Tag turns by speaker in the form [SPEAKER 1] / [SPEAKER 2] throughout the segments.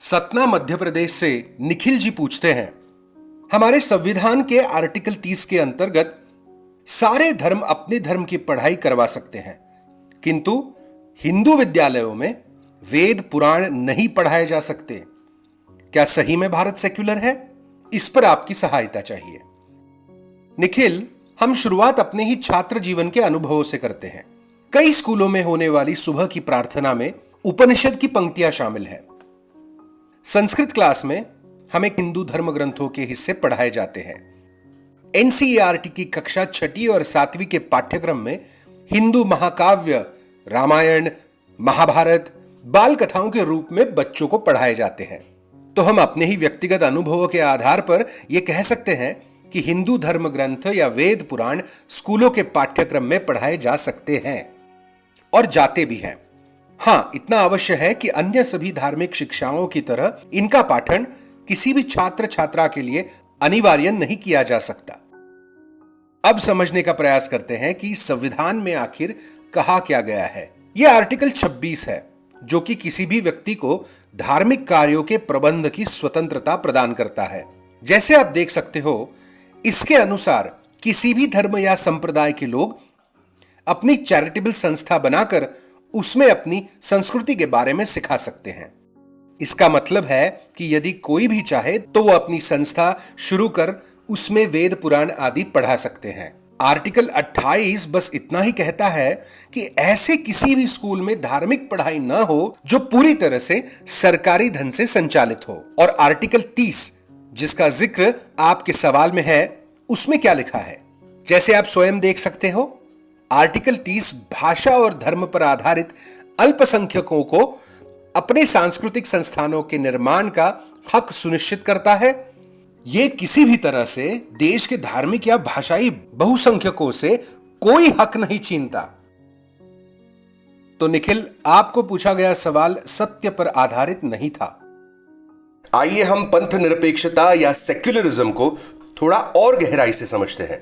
[SPEAKER 1] सतना मध्य प्रदेश से निखिल जी पूछते हैं, हमारे संविधान के आर्टिकल 30 के अंतर्गत सारे धर्म अपने धर्म की पढ़ाई करवा सकते हैं, किंतु हिंदू विद्यालयों में वेद पुराण नहीं पढ़ाए जा सकते। क्या सही में भारत सेक्युलर है? इस पर आपकी सहायता चाहिए। निखिल, हम शुरुआत अपने ही छात्र जीवन के अनुभवों से करते हैं। कई स्कूलों में होने वाली सुबह की प्रार्थना में उपनिषद की पंक्तियां शामिल हैं। संस्कृत क्लास में हमें हिंदू धर्म ग्रंथों के हिस्से पढ़ाए जाते हैं। एनसीईआरटी की कक्षा 6वीं और 7वीं के पाठ्यक्रम में हिंदू महाकाव्य रामायण, महाभारत बाल कथाओं के रूप में बच्चों को पढ़ाए जाते हैं। तो हम अपने ही व्यक्तिगत अनुभवों के आधार पर यह कह सकते हैं कि हिंदू धर्म ग्रंथ या वेद पुराण स्कूलों के पाठ्यक्रम में पढ़ाए जा सकते हैं और जाते भी हैं। हां, इतना अवश्य है कि अन्य सभी धार्मिक शिक्षाओं की तरह इनका पाठन किसी भी छात्र छात्रा के लिए अनिवार्य नहीं किया जा सकता। अब समझने का प्रयास करते हैं कि संविधान में आखिर कहा क्या गया है। यह आर्टिकल 26 है, जो कि किसी भी व्यक्ति को धार्मिक कार्यों के प्रबंध की स्वतंत्रता प्रदान करता है। जैसे आप देख सकते हो, इसके अनुसार किसी भी धर्म या संप्रदाय के लोग अपनी चैरिटेबल संस्था बनाकर उसमें अपनी संस्कृति के बारे में सिखा सकते हैं। इसका मतलब है कि यदि कोई भी चाहे तो वो अपनी संस्था शुरू कर उसमें वेद पुराण आदि पढ़ा सकते हैं। आर्टिकल 28 बस इतना ही कहता है कि ऐसे किसी भी स्कूल में धार्मिक पढ़ाई ना हो जो पूरी तरह से सरकारी धन से संचालित हो। और आर्टिकल 30 जिसका जिक्र आपके सवाल में है, उसमें क्या लिखा है, जैसे आप स्वयं देख सकते हो, आर्टिकल 30 भाषा और धर्म पर आधारित अल्पसंख्यकों को अपने सांस्कृतिक संस्थानों के निर्माण का हक सुनिश्चित करता है। यह किसी भी तरह से देश के धार्मिक या भाषाई बहुसंख्यकों से कोई हक नहीं छीनता। तो निखिल, आपको पूछा गया सवाल सत्य पर आधारित नहीं था। आइए हम पंथ निरपेक्षता या सेक्युलरिज्म को थोड़ा और गहराई से समझते हैं।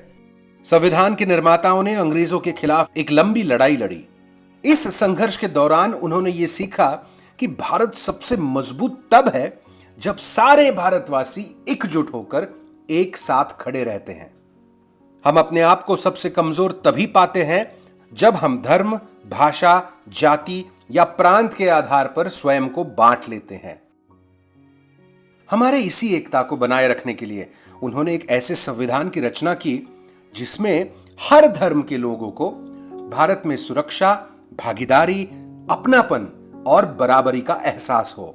[SPEAKER 1] संविधान के निर्माताओं ने अंग्रेजों के खिलाफ एक लंबी लड़ाई लड़ी। इस संघर्ष के दौरान उन्होंने यह सीखा कि भारत सबसे मजबूत तब है जब सारे भारतवासी एकजुट होकर एक साथ खड़े रहते हैं। हम अपने आप को सबसे कमजोर तभी पाते हैं जब हम धर्म, भाषा, जाति या प्रांत के आधार पर स्वयं को बांट लेते हैं। हमारे इसी एकता को बनाए रखने के लिए उन्होंने एक ऐसे संविधान की रचना की जिसमें हर धर्म के लोगों को भारत में सुरक्षा, भागीदारी, अपनापन और बराबरी का एहसास हो।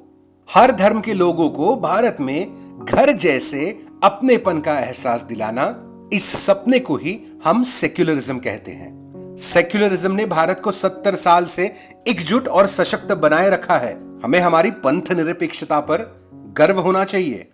[SPEAKER 1] हर धर्म के लोगों को भारत में घर जैसे अपनेपन का एहसास दिलाना, इस सपने को ही हम सेक्युलरिज्म कहते हैं। सेक्युलरिज्म ने भारत को 70 साल से एकजुट और सशक्त बनाए रखा है। हमें हमारी पंथ निरपेक्षता पर गर्व होना चाहिए।